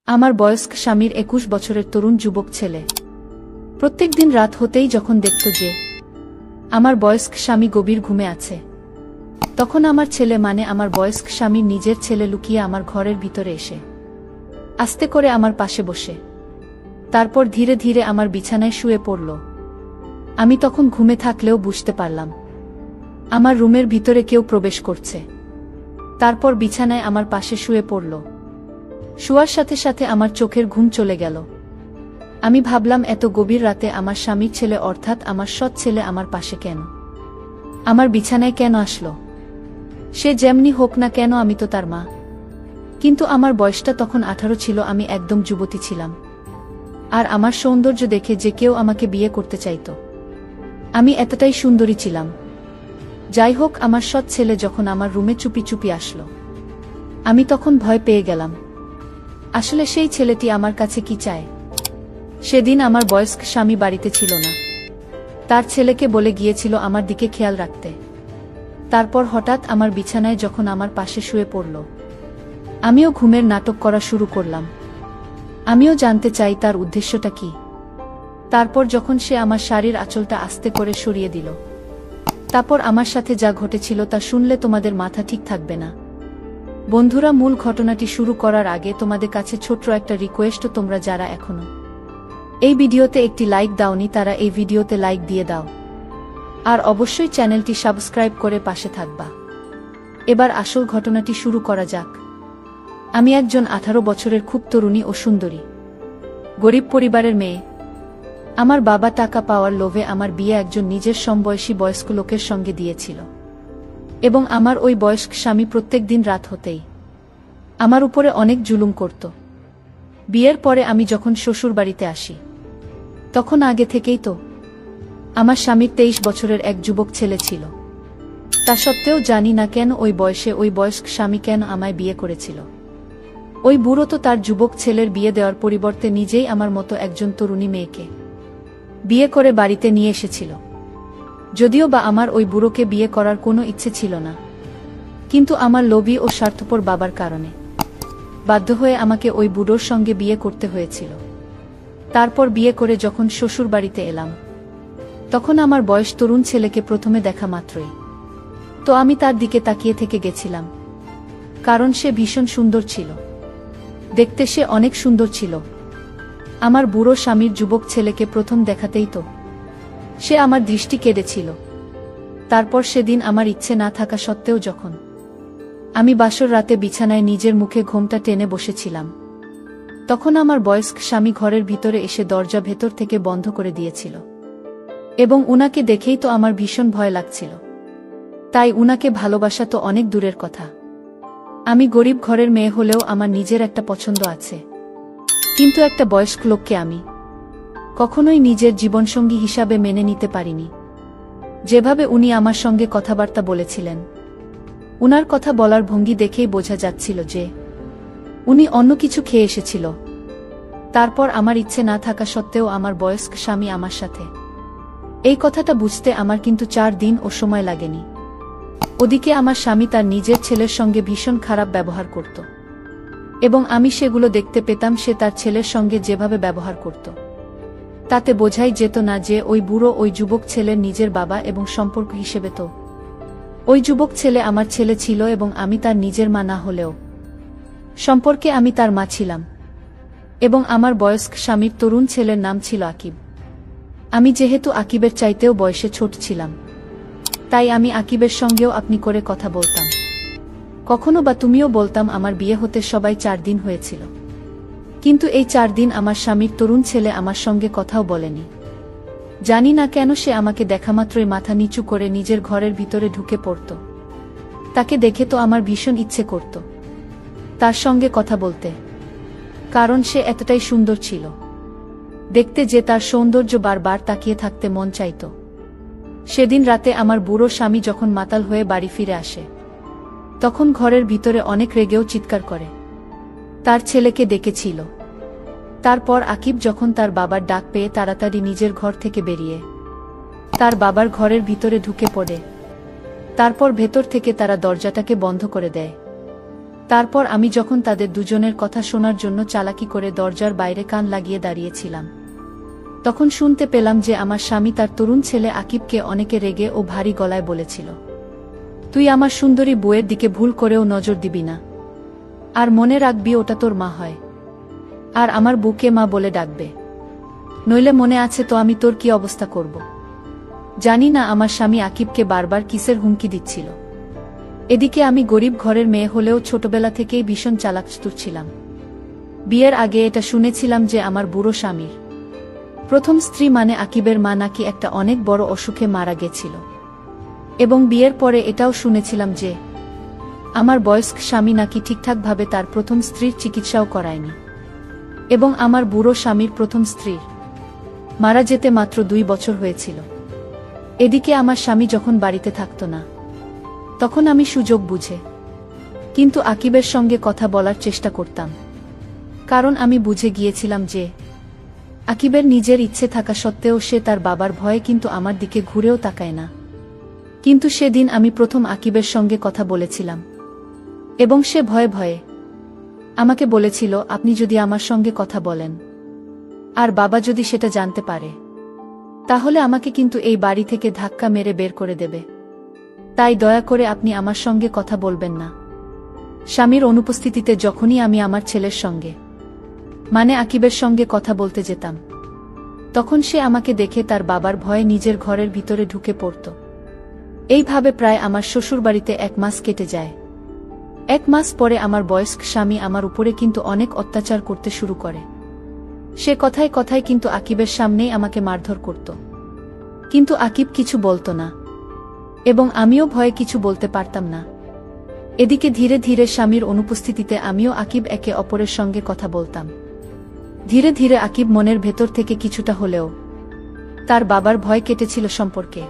আমার বয়স্ক স্বামীর ২১ বছরের তরুণ যুবক ছেলে প্রত্যেক দিন রাত হতেই যখন দেখত যে আমার বয়স্ক স্বামী গভীর ঘুমে আছে, তখন আমার ছেলে মানে আমার বয়স্ক স্বামীর নিজের ছেলে লুকিয়ে আমার ঘরের ভিতরে এসে আস্তে করে আমার পাশে বসে তারপর ধীরে ধীরে আমার বিছানায় শুয়ে পড়ল। আমি তখন ঘুমে থাকলেও বুঝতে পারলাম আমার রুমের ভিতরে কেউ প্রবেশ করছে। তারপর বিছানায় আমার পাশে শুয়ে পড়ল। শোয়ার সাথে সাথে আমার চোখের ঘুম চলে গেল। আমি ভাবলাম এত গভীর রাতে আমার স্বামীর ছেলে অর্থাৎ আমার সৎ ছেলে আমার পাশে কেন, আমার বিছানায় কেন আসলো? সে যেমনি হোক না কেন আমি তো তার মা। কিন্তু আমার বয়সটা তখন 18 ছিল, আমি একদম যুবতী ছিলাম। আর আমার সৌন্দর্য দেখে যে কেউ আমাকে বিয়ে করতে চাইত। আমি এতটাই সুন্দরী ছিলাম। যাই হোক, আমার সৎ ছেলে যখন আমার রুমে চুপি চুপি আসলো, আমি তখন ভয় পেয়ে গেলাম। আসলে সেই ছেলেটি আমার কাছে কি চায়? সেদিন আমার বয়স্ক স্বামী বাড়িতে ছিল না। তার ছেলেকে বলে গিয়েছিল আমার দিকে খেয়াল রাখতে। তারপর হঠাৎ আমার বিছানায় যখন আমার পাশে শুয়ে পড়ল, আমিও ঘুমের নাটক করা শুরু করলাম। আমিও জানতে চাই তার উদ্দেশ্যটা কি। তারপর যখন সে আমার শাড়ির আঁচলটা আস্তে করে সরিয়ে দিল, তারপর আমার সাথে যা ঘটেছিল তা শুনলে তোমাদের মাথা ঠিক থাকবে না। বন্ধুরা, মূল ঘটনাটি শুরু করার আগে তোমাদের কাছে ছোট্ট একটা রিকোয়েস্ট, তোমরা যারা এখনো এই ভিডিওতে একটি লাইক দাওনি তারা এই ভিডিওতে লাইক দিয়ে দাও, আর অবশ্যই চ্যানেলটি সাবস্ক্রাইব করে পাশে থাকবা। এবার আসল ঘটনাটি শুরু করা যাক। আমি একজন 18 বছরের খুব তরুণী ও সুন্দরী গরিব পরিবারের মেয়ে। আমার বাবা টাকা পাওয়ার লোভে আমার বিয়ে একজন নিজের সমবয়সী বয়স্ক লোকের সঙ্গে দিয়েছিল, এবং আমার ওই বয়স্ক স্বামী প্রত্যেক দিন রাত হতেই আমার উপরে অনেক জুলুম করত। বিয়ের পরে আমি যখন শ্বশুর বাড়িতে আসি, তখন আগে থেকেই তো আমার স্বামীর 23 বছরের এক যুবক ছেলে ছিল। তা সত্ত্বেও জানি না কেন ওই বয়সে ওই বয়স্ক স্বামী কেন আমায় বিয়ে করেছিল। ওই বুড়ো তো তার যুবক ছেলের বিয়ে দেওয়ার পরিবর্তে নিজেই আমার মতো একজন তরুণী মেয়েকে বিয়ে করে বাড়িতে নিয়ে এসেছিল। যদিও বা আমার ওই বুড়োকে বিয়ে করার কোনো ইচ্ছে ছিল না, কিন্তু আমার লোভী ও স্বার্থপর বাবার কারণে বাধ্য হয়ে আমাকে ওই বুড়োর সঙ্গে বিয়ে করতে হয়েছিল। তারপর বিয়ে করে যখন শ্বশুর বাড়িতে এলাম, তখন আমার বয়স তরুণ ছেলেকে প্রথমে দেখা মাত্রই তো আমি তার দিকে তাকিয়ে থেকে গেছিলাম, কারণ সে ভীষণ সুন্দর ছিল। দেখতে সে অনেক সুন্দর ছিল। আমার বুড়ো স্বামীর যুবক ছেলেকে প্রথম দেখাতেই তো সে আমার দৃষ্টি কেড়েছিল। তারপর সেদিন আমার ইচ্ছে না থাকা সত্ত্বেও যখন আমি বাসর রাতে বিছানায় নিজের মুখে ঘোমটা টেনে বসেছিলাম, তখন আমার বয়স্ক স্বামী ঘরের ভিতরে এসে দরজা ভেতর থেকে বন্ধ করে দিয়েছিল। এবং উনাকে দেখেই তো আমার ভীষণ ভয় লাগছিল। তাই উনাকে ভালোবাসা তো অনেক দূরের কথা। আমি গরিব ঘরের মেয়ে হলেও আমার নিজের একটা পছন্দ আছে, কিন্তু একটা বয়স্ক লোককে আমি কখনোই নিজের জীবনসঙ্গী হিসাবে মেনে নিতে পারিনি। যেভাবে উনি আমার সঙ্গে কথাবার্তা বলেছিলেন, উনার কথা বলার ভঙ্গি দেখেই বোঝা যাচ্ছিল যে উনি অন্য কিছু খেয়ে এসেছিল। তারপর আমার ইচ্ছে না থাকা সত্ত্বেও আমার বয়স্ক স্বামী আমার সাথে এই কথাটা বুঝতে আমার কিন্তু 4 দিন ও সময় লাগেনি। ওদিকে আমার স্বামী তার নিজের ছেলের সঙ্গে ভীষণ খারাপ ব্যবহার করত, এবং আমি সেগুলো দেখতে পেতাম। সে তার ছেলের সঙ্গে যেভাবে ব্যবহার করত, তাতে বোঝাই যেত না যে ওই বুড়ো ওই যুবক ছেলের নিজের বাবা, এবং সম্পর্ক হিসেবে তো ওই যুবক ছেলে আমার ছেলে ছিল, এবং আমি তার নিজের মা না হলেও সম্পর্কে আমি তার মা ছিলাম। এবং আমার বয়স্ক স্বামীর তরুণ ছেলের নাম ছিল আকিব। আমি যেহেতু আকিবের চাইতেও বয়সে ছোট ছিলাম, তাই আমি আকিবের সঙ্গেও আপনি করে কথা বলতাম, কখনো বা তুমিও বলতাম। আমার বিয়ে হতে সবাই 4 দিন হয়েছিল, কিন্তু এই 4 দিন আমার স্বামীর তরুণ ছেলে আমার সঙ্গে কথাও বলেনি। জানি না কেন সে আমাকে দেখামাত্রই মাথা নিচু করে নিজের ঘরের ভিতরে ঢুকে পড়ত। তাকে দেখে তো আমার ভীষণ ইচ্ছে করত তার সঙ্গে কথা বলতে, কারণ সে এতটাই সুন্দর ছিল দেখতে যে তার সৌন্দর্য বারবার তাকিয়ে থাকতে মন চাইত। সেদিন রাতে আমার বুড়ো স্বামী যখন মাতাল হয়ে বাড়ি ফিরে আসে, তখন ঘরের ভিতরে অনেক রেগেও চিৎকার করে তার ছেলেকে ডেকেছিল। তারপর আকিব যখন তার বাবার ডাক পেয়ে তাড়াতাড়ি নিজের ঘর থেকে বেরিয়ে তার বাবার ঘরের ভিতরে ঢুকে পড়ে। তারপর ভেতর থেকে তারা দরজাটাকে বন্ধ করে দেয়। তারপর আমি যখন তাদের দুজনের কথা শোনার জন্য চালাকি করে দরজার বাইরে কান লাগিয়ে দাঁড়িয়েছিলাম, তখন শুনতে পেলাম যে আমার স্বামী তার তরুণ ছেলে আকিবকে অনেকে রেগে ও ভারী গলায় বলেছিল, তুই আমার সুন্দরী বউয়ের দিকে ভুল করেও নজর দিবি না, আর মনে রাখবি ওটা তোর মা হয়, আর আমার বউকে মা বলে ডাকবে, নইলে মনে আছে তো আমি তোর কি অবস্থা করব। জানি না আমার স্বামী আকিবকে বারবার কিসের হুমকি দিচ্ছিল। এদিকে আমি গরিব ঘরের মেয়ে হলেও ছোটবেলা থেকেই ভীষণ চালাক চতুর ছিলাম। বিয়ের আগে এটা শুনেছিলাম যে আমার বুড়ো স্বামীর প্রথম স্ত্রী মানে আকিবের মা নাকি একটা অনেক বড় অসুখে মারা গেছিল, এবং বিয়ের পরে এটাও শুনেছিলাম যে আমার বয়স্ক স্বামী নাকি ঠিকঠাকভাবে তার প্রথম স্ত্রীর চিকিৎসাও করায়নি, এবং আমার বুড়ো স্বামীর প্রথম স্ত্রীর মারা যেতে মাত্র 2 বছর হয়েছিল। এদিকে আমার স্বামী যখন বাড়িতে থাকত না, তখন আমি সুযোগ বুঝে কিন্তু আকিবের সঙ্গে কথা বলার চেষ্টা করতাম, কারণ আমি বুঝে গিয়েছিলাম যে আকিবের নিজের ইচ্ছে থাকা সত্ত্বেও সে তার বাবার ভয়ে কিন্তু আমার দিকে ঘুরেও তাকায় না। কিন্তু সেদিন আমি প্রথম আকিবের সঙ্গে কথা বলেছিলাম, এবং সে ভয়ে ভয়ে আমাকে বলেছিল, আপনি যদি আমার সঙ্গে কথা বলেন আর বাবা যদি সেটা জানতে পারে, তাহলে আমাকে কিন্তু এই বাড়ি থেকে ধাক্কা মেরে বের করে দেবে, তাই দয়া করে আপনি আমার সঙ্গে কথা বলবেন না। স্বামীর অনুপস্থিতিতে যখনই আমি আমার ছেলের সঙ্গে মানে আকিবের সঙ্গে কথা বলতে যেতাম, তখন সে আমাকে দেখে তার বাবার ভয়ে নিজের ঘরের ভিতরে ঢুকে পড়ত। এইভাবে প্রায় আমার শ্বশুরবাড়িতে 1 মাস কেটে যায়। 1 মাস পরে আমার বয়স্ক স্বামী আমার উপরে কিন্তু অনেক অত্যাচার করতে শুরু করে। সে কথায় কথায় কিন্তু আকিবের সামনেই আমাকে মারধর করত, কিন্তু আকিব কিছু বলতো না, এবং আমিও ভয়ে কিছু বলতে পারতাম না। এদিকে ধীরে ধীরে স্বামীর অনুপস্থিতিতে আমিও আকিব একে অপরের সঙ্গে কথা বলতাম। ধীরে ধীরে আকিব মনের ভেতর থেকে কিছুটা হলেও তার বাবার ভয় কেটেছিল সম্পর্কে,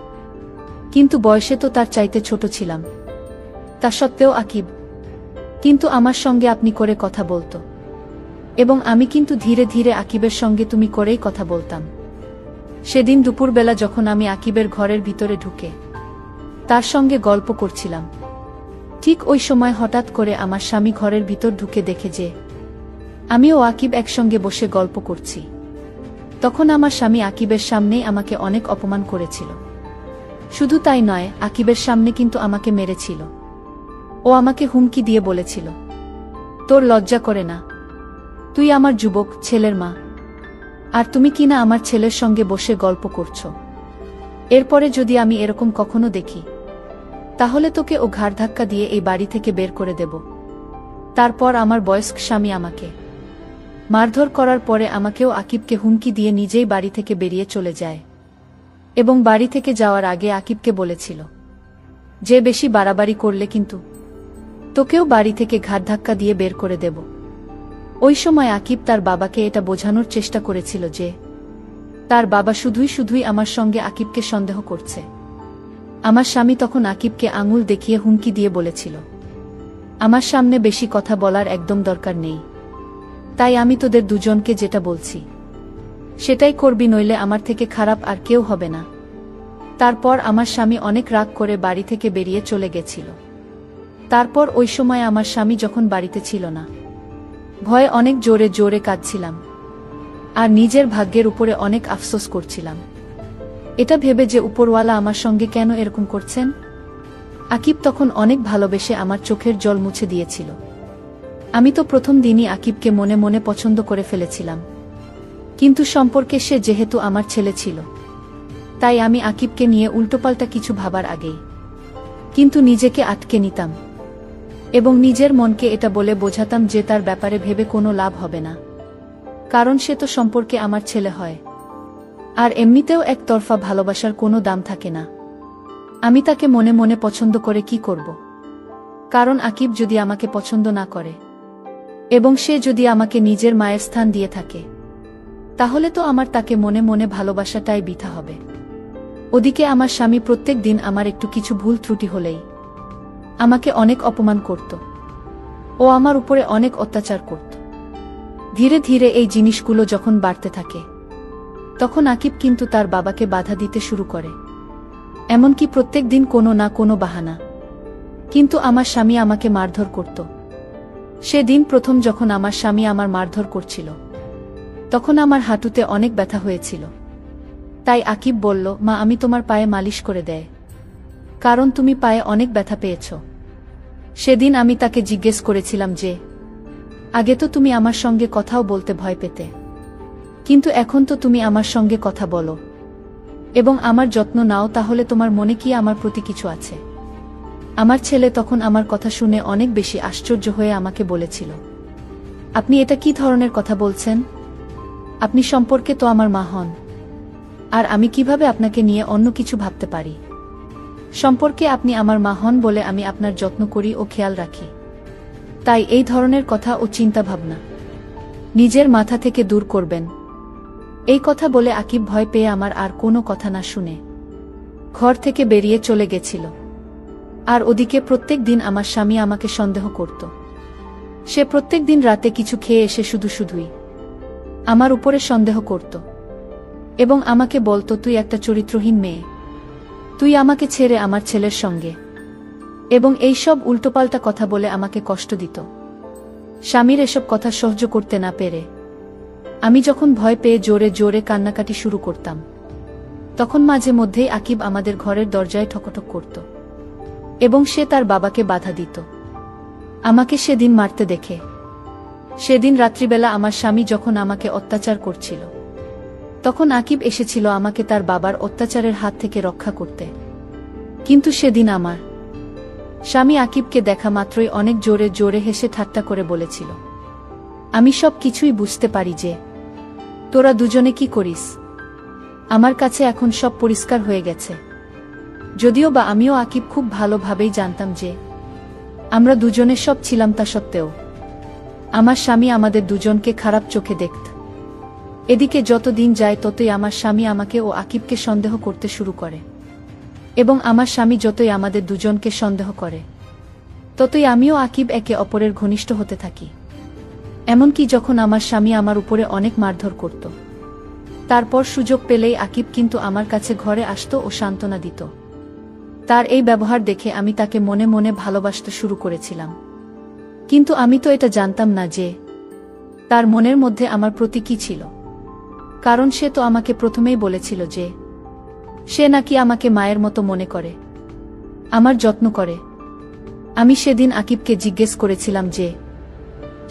কিন্তু বয়সে তো তার চাইতে ছোট ছিলাম। তা সত্ত্বেও আকিব কিন্তু আমার সঙ্গে আপনি করে কথা বলতো, এবং আমি কিন্তু ধীরে ধীরে আকিবের সঙ্গে তুমি করেই কথা বলতাম। সেদিন দুপুরবেলা যখন আমি আকিবের ঘরের ভিতরে ঢুকে তার সঙ্গে গল্প করছিলাম, ঠিক ওই সময় হঠাৎ করে আমার স্বামী ঘরের ভিতর ঢুকে দেখে যে আমি ও আকিব একসঙ্গে বসে গল্প করছি। তখন আমার স্বামী আকিবের সামনেই আমাকে অনেক অপমান করেছিল। শুধু তাই নয়, আকিবের সামনে কিন্তু আমাকে মেরেছিল। ও আমাকে হুমকি দিয়ে বলেছিল, তোর লজ্জা করে না? তুই আমার যুবক ছেলের মা, আর তুমি কিনা আমার ছেলের সঙ্গে বসে গল্প করছো। এরপরে যদি আমি এরকম কখনো দেখি, তাহলে তোকে ও ঘাড় ধাক্কা দিয়ে এই বাড়ি থেকে বের করে দেব। তারপর আমার বয়স্ক স্বামী আমাকে মারধর করার পরে আমাকেও আকিবকে হুমকি দিয়ে নিজেই বাড়ি থেকে বেরিয়ে চলে যায়, এবং বাড়ি থেকে যাওয়ার আগে আকিবকে বলেছিল যে বেশি বাড়াবাড়ি করলে কিন্তু তোকেও বাড়ি থেকে ঘাড় ধাক্কা দিয়ে বের করে দেব। ওই সময় আকিব তার বাবাকে এটা বোঝানোর চেষ্টা করেছিল যে তার বাবা শুধুই আমার সঙ্গে আকিবকে সন্দেহ করছে। আমার স্বামী তখন আকিবকে আঙুল দেখিয়ে হুমকি দিয়ে বলেছিল, আমার সামনে বেশি কথা বলার একদম দরকার নেই, তাই আমি তোদের দুজনকে যেটা বলছি সেটাই করবি, নইলে আমার থেকে খারাপ আর কেউ হবে না। তারপর আমার স্বামী অনেক রাগ করে বাড়ি থেকে বেরিয়ে চলে গেছিল। তারপর ওই সময় আমার স্বামী যখন বাড়িতে ছিল না, ভয়ে অনেক জোরে জোরে কাঁদছিলাম, আর নিজের ভাগ্যের উপরে অনেক আফসোস করছিলাম, এটা ভেবে যে উপরওয়ালা আমার সঙ্গে কেন এরকম করছেন। আকিব তখন অনেক ভালোবেসে আমার চোখের জল মুছে দিয়েছিল। আমি তো প্রথম দিনই আকিবকে মনে মনে পছন্দ করে ফেলেছিলাম, কিন্তু সম্পর্কে সে যেহেতু আমার ছেলে ছিল, তাই আমি আকিবকে নিয়ে উল্টোপাল্টা কিছু ভাবার আগেই কিন্তু নিজেকে আটকে নিতাম, এবং নিজের মনকে এটা বলে বোঝাতাম যে তার ব্যাপারে ভেবে কোনো লাভ হবে না, কারণ সে তো সম্পর্কে আমার ছেলে হয়, আর এমনিতেও একতরফা ভালোবাসার কোনো দাম থাকে না। আমি তাকে মনে মনে পছন্দ করে কি করব? কারণ আকিব যদি আমাকে পছন্দ না করে, এবং সে যদি আমাকে নিজের মায়ের স্থান দিয়ে থাকে, তাহলে তো আমার তাকে মনে মনে ভালোবাসাটাই বৃথা হবে। ওদিকে আমার স্বামী প্রত্যেক দিন আমার একটু কিছু ভুল ত্রুটি হলেই আমাকে অনেক অপমান করত, ও আমার উপরে অনেক অত্যাচার করত। ধীরে ধীরে এই জিনিসগুলো যখন বাড়তে থাকে, তখন আকিব কিন্তু তার বাবাকে বাধা দিতে শুরু করে, এমনকি প্রত্যেক দিন কোনো না কোনো বাহানা কিন্তু আমার স্বামী আমাকে মারধর করত। সেদিন প্রথম যখন আমার স্বামী আমার মারধর করছিল, তখন আমার হাঁটুতে অনেক ব্যথা হয়েছিল। তাই আকিব বলল, মা আমি তোমার পায়ে মালিশ করে দেয়, কারণ তুমি পায়ে অনেক ব্যথা পেয়েছ। সেদিন আমি তাকে জিজ্ঞেস করেছিলাম যে, আগে তো তুমি আমার সঙ্গে কথাও বলতে ভয় পেতে, কিন্তু এখন তো তুমি আমার সঙ্গে কথা বলো এবং আমার যত্ন নাও, তাহলে তোমার মনে কি আমার প্রতি কিছু আছে? আমার ছেলে তখন আমার কথা শুনে অনেক বেশি আশ্চর্য হয়ে আমাকে বলেছিল, আপনি এটা কি ধরনের কথা বলছেন? আপনি সম্পর্কে তো আমার মা হন, আর আমি কিভাবে আপনাকে নিয়ে অন্য কিছু ভাবতে পারি? সম্পর্কে আপনি আমার মা হন বলে আমি আপনার যত্ন করি ও খেয়াল রাখি, তাই এই ধরনের কথা ও চিন্তা ভাবনা নিজের মাথা থেকে দূর করবেন। এই কথা বলে আকিব ভয় পেয়ে আমার আর কোনো কথা না শুনে ঘর থেকে বেরিয়ে চলে গেছিল। আর ওদিকে প্রত্যেক দিন আমার স্বামী আমাকে সন্দেহ করত। সে প্রত্যেক দিন রাতে কিছু খেয়ে এসে শুধুই আমার উপরে সন্দেহ করত এবং আমাকে বলতো, তুই একটা চরিত্রহীন মেয়ে, তুই আমাকে ছেড়ে আমার ছেলের সঙ্গে, এবং এই সব উল্টোপাল্টা কথা বলে আমাকে কষ্ট দিত। স্বামীর এসব কথা সহ্য করতে না পেরে আমি যখন ভয় পেয়ে জোরে জোরে কান্নাকাটি শুরু করতাম, তখন মাঝে মধ্যেই আকিব আমাদের ঘরের দরজায় ঠকঠক করত এবং সে তার বাবাকে বাধা দিত আমাকে সেদিন মারতে দেখে। সেদিন রাত্রিবেলা আমার স্বামী যখন আমাকে অত্যাচার করছিল, তখন আকিব এসেছিল আমাকে তার বাবার অত্যাচারের হাত থেকে রক্ষা করতে। কিন্তু সেদিন আমার স্বামী আকিবকে দেখা মাত্রই অনেক জোরে জোরে হেসে ঠাট্টা করে বলেছিল, আমি সব কিছুই বুঝতে পারি যে তোরা দুজনে কি করিস। আমার কাছে এখন সব পরিষ্কার হয়ে গেছে। যদিও বা আমিও আকিব খুব ভালোভাবেই জানতাম যে আমরা দুজনে সব ছিলাম, তা সত্ত্বেও আমার স্বামী আমাদের দুজনকে খারাপ চোখে দেখত। এদিকে যত দিন যায় ততই আমার স্বামী আমাকে ও আকিবকে সন্দেহ করতে শুরু করে, এবং আমার স্বামী যতই আমাদের দুজনকে সন্দেহ করে, ততই আমিও আকিব একে অপরের ঘনিষ্ঠ হতে থাকি। এমনকি যখন আমার স্বামী আমার উপরে অনেক মারধর করত, তারপর সুযোগ পেলেই আকিব কিন্তু আমার কাছে ঘরে আসতো ও সান্ত্বনা দিত। তার এই ব্যবহার দেখে আমি তাকে মনে মনে ভালোবাসতে শুরু করেছিলাম, কিন্তু আমি তো এটা জানতাম না যে তার মনের মধ্যে আমার প্রতি কি ছিল, কারণ সে তো আমাকে প্রথমেই বলেছিল যে সে নাকি আমাকে মায়ের মতো মনে করে, আমার যত্ন করে। আমি সেদিন আকিবকে জিজ্ঞেস করেছিলাম যে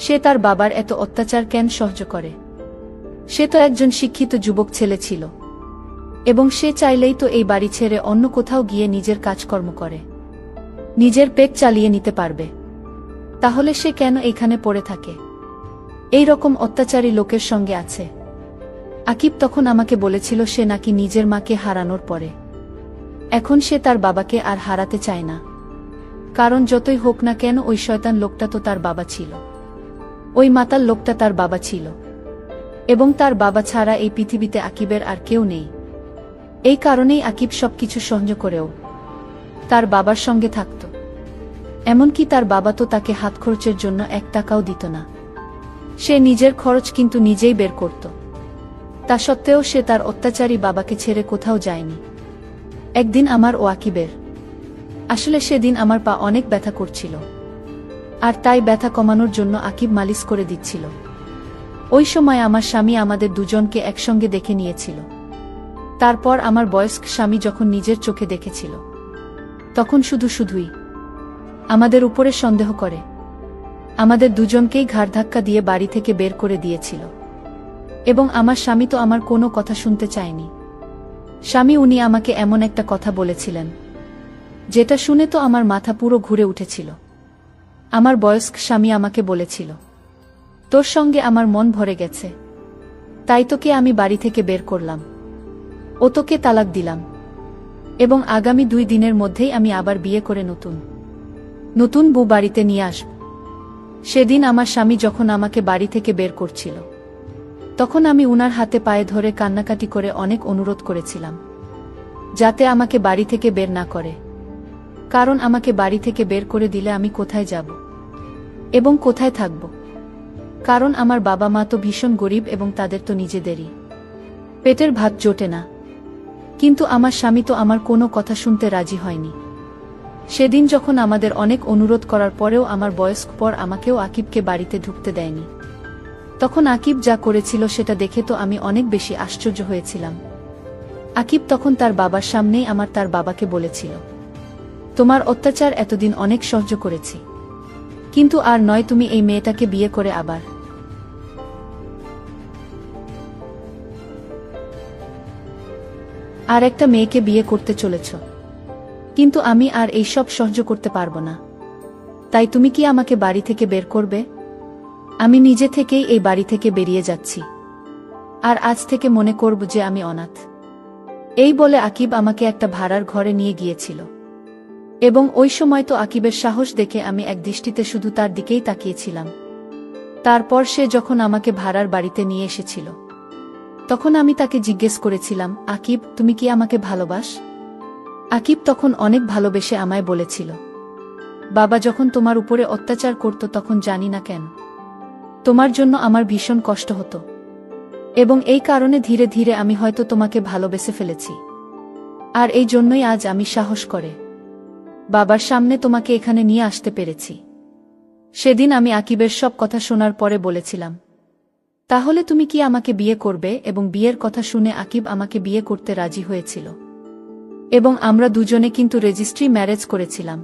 সে তার বাবার এত অত্যাচার কেন সহ্য করে। সে তো একজন শিক্ষিত যুবক ছেলে ছিল, এবং সে চাইলেই তো এই বাড়ি ছেড়ে অন্য কোথাও গিয়ে নিজের কাজকর্ম করে নিজের পেট চালিয়ে নিতে পারবে, তাহলে সে কেন এখানে পড়ে থাকে, এই রকম অত্যাচারী লোকের সঙ্গে আছে? আকিব তখন আমাকে বলেছিল সে নাকি নিজের মাকে হারানোর পরে এখন সে তার বাবাকে আর হারাতে চায় না, কারণ যতই হোক না কেন ওই শয়তান লোকটা তো তার বাবা ছিল, ওই মাতাল লোকটা তার বাবা ছিল, এবং তার বাবা ছাড়া এই পৃথিবীতে আকিবের আর কেউ নেই। এই কারণেই আকিব সবকিছু সহ্য করেও তার বাবার সঙ্গে থাকত। এমনকি তার বাবা তো তাকে হাত খরচের জন্য 1 টাকাও দিত না। সে নিজের খরচ কিন্তু নিজেই বের করত। তা সত্ত্বেও সে তার অত্যাচারী বাবাকে ছেড়ে কোথাও যায়নি। একদিন আমার ও আকিবের আসলে সেদিন আমার পা অনেক ব্যথা করছিল, আর তাই ব্যথা কমানোর জন্য আকিব মালিশ করে দিচ্ছিল। ওই সময় আমার স্বামী আমাদের দুজনকে একসঙ্গে দেখে নিয়েছিল। তারপর আমার বয়স্ক স্বামী যখন নিজের চোখে দেখেছিল, তখন শুধুই আমাদের উপরে সন্দেহ করে আমাদের দুজনকেই ঘাড় ধাক্কা দিয়ে বাড়ি থেকে বের করে দিয়েছিল। এবং আমার স্বামী তো আমার কোনো কথা শুনতে চায়নি। উনি আমাকে এমন একটা কথা বলেছিলেন যেটা শুনে তো আমার মাথা পুরো ঘুরে উঠেছিল। আমার বয়স্ক স্বামী আমাকে বলেছিল, তোর সঙ্গে আমার মন ভরে গেছে, তাই তোকে আমি বাড়ি থেকে বের করলাম, ও তোকে তালাক দিলাম, এবং আগামী 2 দিনের মধ্যেই আমি আবার বিয়ে করে নতুন বউ বাড়িতে নিয়ে আসব। সেদিন আমার স্বামী যখন আমাকে বাড়ি থেকে বের করছিল, তখন আমি উনার হাতে পায়ে ধরে কান্নাকাটি করে অনেক অনুরোধ করেছিলাম যাতে আমাকে বাড়ি থেকে বের না করে, কারণ আমাকে বাড়ি থেকে বের করে দিলে আমি কোথায় যাব এবং কোথায় থাকব? কারণ আমার বাবা মা তো ভীষণ গরিব এবং তাদের তো নিজেদেরই পেটের ভাত জোটে না। কিন্তু আমার স্বামী তো আমার কোনো কথা শুনতে রাজি হয়নি। সেদিন যখন আমাদের অনেক অনুরোধ করার পরেও আমার বয়স্ক পর আমাকেও আকিবকে বাড়িতে ঢুকতে দেয়নি, তখন আকিব যা করেছিল সেটা দেখে তো আমি অনেক বেশি আশ্চর্য হয়েছিলাম। আকিব তখন তার বাবার সামনেই তার বাবাকে বলেছিল, তোমার অত্যাচার এতদিন অনেক সহ্য করেছি, কিন্তু আর নয়, তুমি এই মেয়েটাকে বিয়ে করে আবার আর একটা মেয়েকে বিয়ে করতে চলেছ, কিন্তু আমি আর এইসব সহ্য করতে পারবো না। তাই তুমি কি আমাকে বাড়ি থেকে বের করবে? আমি নিজে থেকেই এই বাড়ি থেকে বেরিয়ে যাচ্ছি, আর আজ থেকে মনে করব যে আমি অনাথ। এই বলে আকিব আমাকে একটা ভাড়ার ঘরে নিয়ে গিয়েছিল, এবং ওই সময় তো আকিবের সাহস দেখে আমি এক দৃষ্টিতে শুধু তার দিকেই তাকিয়েছিলাম। তারপর সে যখন আমাকে ভাড়ার বাড়িতে নিয়ে এসেছিল, তখন আমি তাকে জিজ্ঞেস করেছিলাম, আকিব, তুমি কি আমাকে ভালোবাস? আকিব তখন অনেক ভালোবেসে আমায় বলেছিল, বাবা যখন তোমার উপরে অত্যাচার করত তখন জানি না কেন তোমার জন্য আমার ভীষণ কষ্ট হতো, এবং এই কারণে ধীরে ধীরে আমি হয়তো তোমাকে ভালোবেসে ফেলেছি, আর এই জন্যই আজ আমি সাহস করে বাবার সামনে তোমাকে এখানে নিয়ে আসতে পেরেছি। সেদিন আমি আকিবের সব কথা শোনার পরে বলেছিলাম, তাহলে তুমি কি আমাকে বিয়ে করবে? এবং বিয়ের কথা শুনে আকিব আমাকে বিয়ে করতে রাজি হয়েছিল, এবং আমরা দুজনে কিন্তু রেজিস্ট্রি ম্যারেজ করেছিলাম।